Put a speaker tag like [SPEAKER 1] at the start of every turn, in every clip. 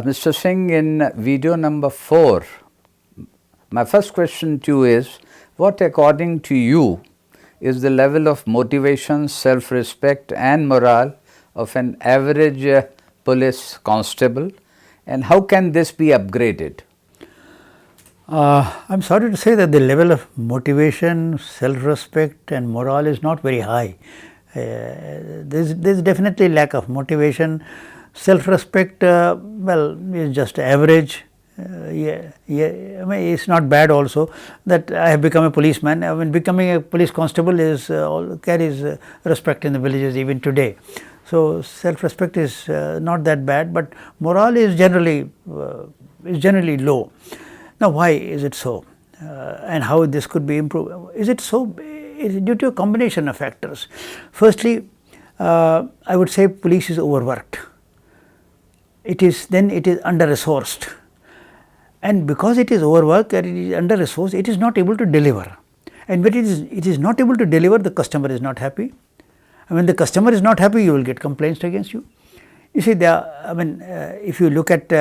[SPEAKER 1] Mr. Singh, in video number 4, my first question to you is, what according to you is the level of motivation, self-respect and morale of an average police constable, and how can this be upgraded?
[SPEAKER 2] I'm sorry to say that the level of motivation, self-respect and morale is not very high. There's definitely lack of motivation. Self-respect, well, is just average. I mean, it's not bad also that I have become a policeman. I mean, becoming a police constable is carries respect in the villages even today. So self-respect is not that bad, but morale is generally low. Now, why is it so, and how this could be improved? Is it so? It is due to a combination of factors. Firstly, I would say police is overworked. It is under-resourced, and because it is overworked and it is under-resourced, it is not able to deliver. And when it is not able to deliver, the customer is not happy. And when the customer is not happy, you will get complaints against you. You see, if you look at,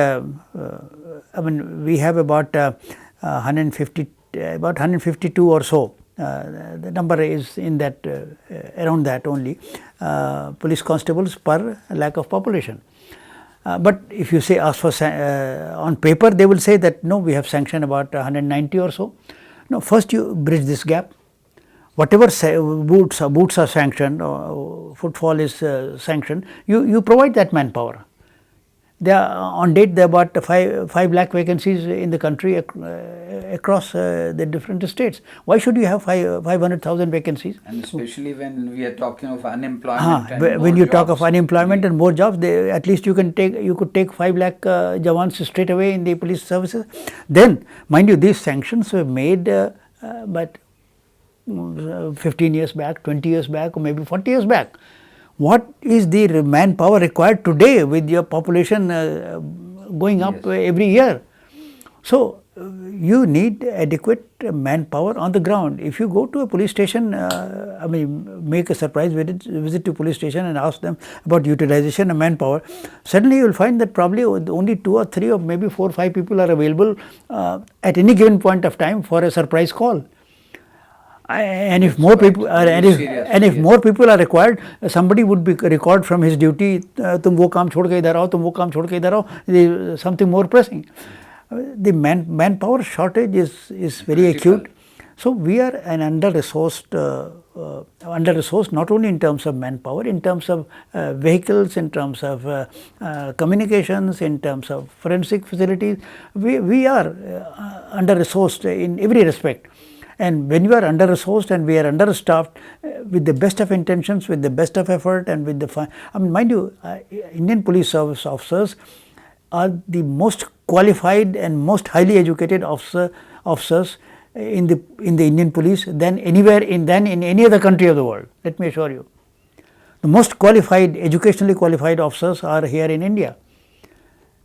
[SPEAKER 2] we have about 152 or so. The number is in that around that only police constables per lakh of population. But if you say ask for on paper, they will say that no, we have sanctioned about 190 or so. No, first you bridge this gap. Whatever boots are sanctioned, or footfall is sanctioned, you provide that manpower. There are, on date, there are about 5 lakh vacancies in the country across the different states. Why should you have 500,000 vacancies?
[SPEAKER 1] And especially when we are talking of unemployment.
[SPEAKER 2] When you talk of unemployment and more jobs, at least you could take 5 lakh jawans straight away in the police services. Then, mind you, these sanctions were made but 15 years back, 20 years back, or maybe 40 years back. What is the manpower required today with your population going up every year? So, you need adequate manpower on the ground. If you go to a police station, make a surprise visit to police station and ask them about utilization of manpower, suddenly you will find that probably only 2 or 3 or maybe 4 or 5 people are available at any given point of time for a surprise call. And if more people are, if more people are required, somebody would be recalled from his duty. Tum wo kaam chhod ke idhar aao, tum wo kaam chhod ke idhar aao. Something more pressing. The manpower shortage is very acute. So we are an under-resourced not only in terms of manpower, in terms of vehicles, in terms of communications, in terms of forensic facilities. We are under-resourced in every respect. And when you are under-resourced and we are understaffed, with the best of intentions, with the best of effort, and with the mind you, Indian police service officers are the most qualified and most highly educated officers in the Indian police than anywhere in any other country of the world. Let me assure you, the most qualified, educationally qualified officers are here in India.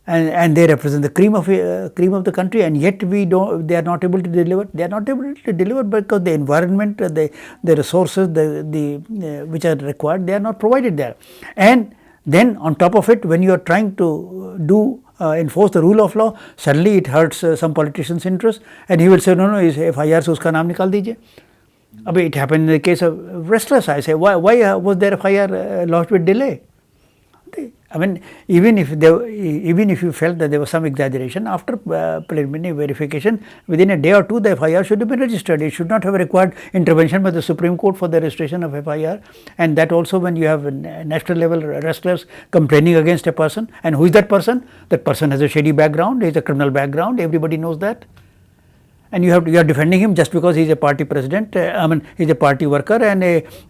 [SPEAKER 2] And they represent the cream of the country, and yet they are not able to deliver. They are not able to deliver because the environment, the resources, which are required, they are not provided there. And then on top of it, when you are trying to enforce the rule of law, suddenly it hurts some politician's interest, and he will say, no, his FIR se uska naam nikal dijiye. It happened in the case of wrestlers. I say, why was there FIR lodged with delay? Even if you felt that there was some exaggeration, after preliminary verification, within a day or two, the FIR should have been registered. It should not have required intervention by the Supreme Court for the registration of FIR. And that also when you have national level wrestlers complaining against a person. And who is that person? That person has a shady background, he has a criminal background, everybody knows that. And you are defending him just because he is a party president, he is a party worker, and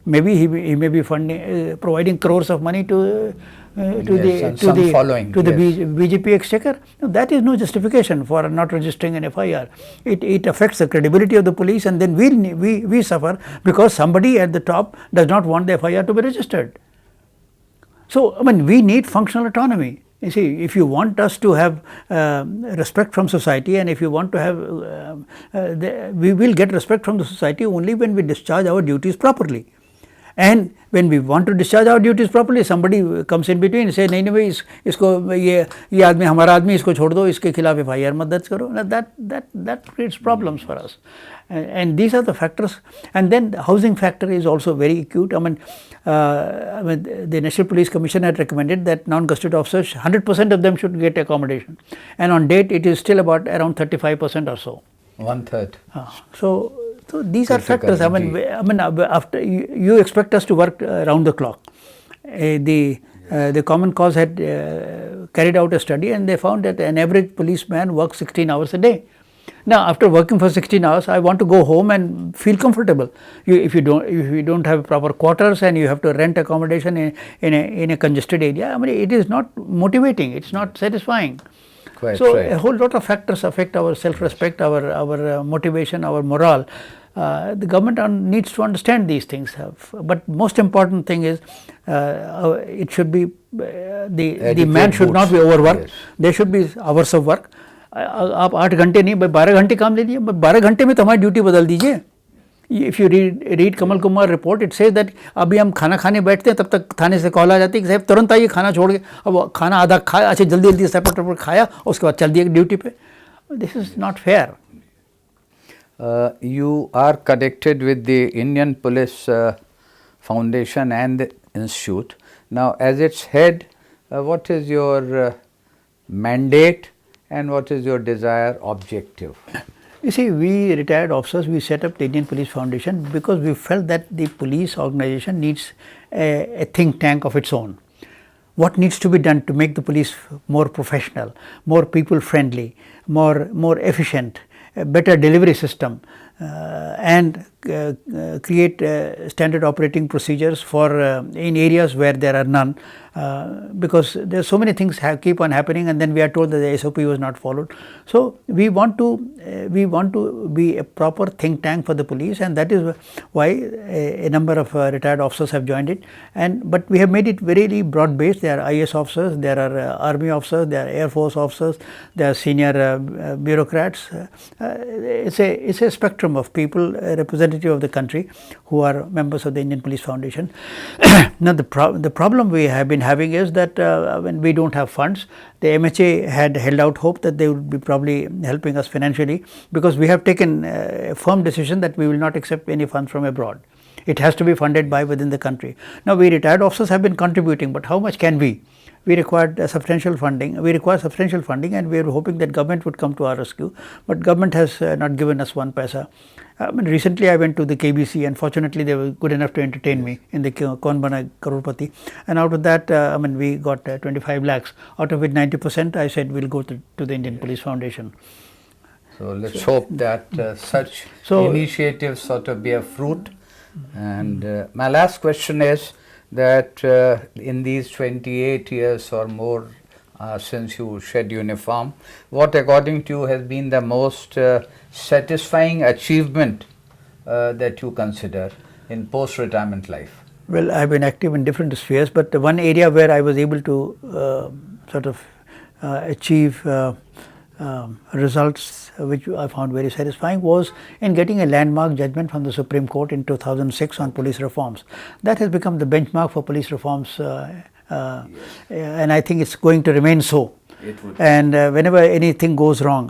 [SPEAKER 2] maybe he may be providing crores of money to the BGP exchequer. No, that is no justification for not registering an FIR. It affects the credibility of the police, and then we suffer because somebody at the top does not want the FIR to be registered. So, we need functional autonomy. You see, if you want us to have respect from society, and if you want to have, we will get respect from the society only when we discharge our duties properly. And when we want to discharge our duties properly, somebody comes in between and say, नहीं भाई इसको ये आदमी हमारा आदमी इसको छोड़ दो, इसके खिलाफ FIR मत दर्ज करो. That creates problems for us. And these are the factors. And then the housing factor is also very acute. I mean, the National Police Commission had recommended that non-custody officers, 100% of them should get accommodation. And on date, it is still about around 35% or so.
[SPEAKER 1] 1/3.
[SPEAKER 2] So these are factors. I mean, after you expect us to work round the clock. The Common Cause had carried out a study, and they found that an average policeman works 16 hours a day. Now, after working for 16 hours, I want to go home and feel comfortable. If you don't have proper quarters and you have to rent accommodation in a congested area, I mean, it is not motivating. It's not satisfying.
[SPEAKER 1] Quite
[SPEAKER 2] so
[SPEAKER 1] right.
[SPEAKER 2] A whole lot of factors affect our self-respect, our motivation, our morale. The government needs to understand these things. But most important thing is it should be the man should not be overworked. Yes. There should be hours of work. आप 8 घंटे नहीं 12 घंटे काम ले लीजिए, 12 घंटे में तो हमारी ड्यूटी बदल दीजिए. If you read Kamal Kumar report, it says that अभी हम खाना खाने बैठते हैं तब तक थाने से कॉल आ जाती है कि साहब तुरंत आइए खाना छोड़ के. अब खाना आधा खाया, अच्छा जल्दी जल्दी सेपरेट खाया, उसके बाद चल दिया ड्यूटी पे. This is not fair.
[SPEAKER 1] You are connected with the Indian Police Foundation and the Institute. Now, as its head, what is your mandate and what is your desired objective?
[SPEAKER 2] You see, we retired officers, we set up the Indian Police Foundation because we felt that the police organization needs a think tank of its own. What needs to be done to make the police more professional, more people friendly, more efficient, a better delivery system, and create standard operating procedures for in areas where there are none, because there are so many things keep on happening, and then we are told that the SOP was not followed. So we want to be a proper think tank for the police, and that is why a number of retired officers have joined it. But we have made it very broad based. There are IS officers, there are army officers, there are Air Force officers, there are senior bureaucrats. It's a spectrum of people, representative of the country, who are members of the Indian Police Foundation. Now the problem we have been having is that when we don't have funds, the MHA had held out hope that they would be probably helping us financially, because we have taken a firm decision that we will not accept any funds from abroad. It has to be funded by within the country. Now we retired officers have been contributing, but how much can we? We required substantial funding. We require substantial funding, and we are hoping that government would come to our rescue. But government has not given us one paisa. Recently, I went to the KBC, and fortunately, they were good enough to entertain me in the Kaun Bana Crorepati. And out of that, we got 25 lakhs. Out of it, 90% I said will go to the Indian Police Foundation.
[SPEAKER 1] So let's hope that such initiatives sort of bear fruit. And my last question is that in these 28 years or more since you shed uniform, what according to you has been the most satisfying achievement that you consider in post-retirement life?
[SPEAKER 2] Well, I have been active in different spheres, but the one area where I was able to achieve results which I found very satisfying was in getting a landmark judgment from the Supreme Court in 2006 on police reforms. That has become the benchmark for police reforms, and I think it's going to remain so. And whenever anything goes wrong,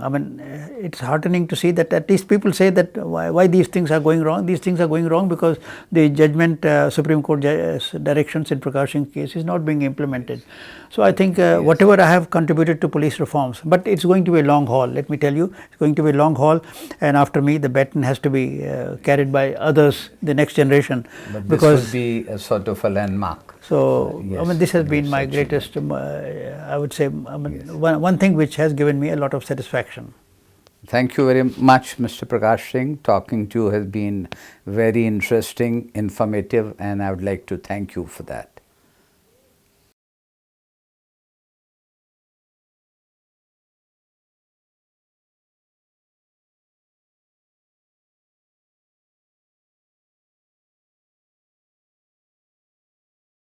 [SPEAKER 2] it's heartening to see that at least people say that why these things are going wrong. These things are going wrong because the judgment, Supreme Court directions in Prakash Singh's case is not being implemented. So I think whatever I have contributed to police reforms, but it's going to be a long haul. Let me tell you, it's going to be a long haul, and after me, the baton has to be carried by others, the next generation.
[SPEAKER 1] But this will be a sort of a landmark.
[SPEAKER 2] So yes, this has been my greatest, I would say, one thing which has given me a lot of satisfaction.
[SPEAKER 1] Thank you very much, Mr. Prakash Singh. Talking to you has been very interesting, informative, and I would like to thank you for that.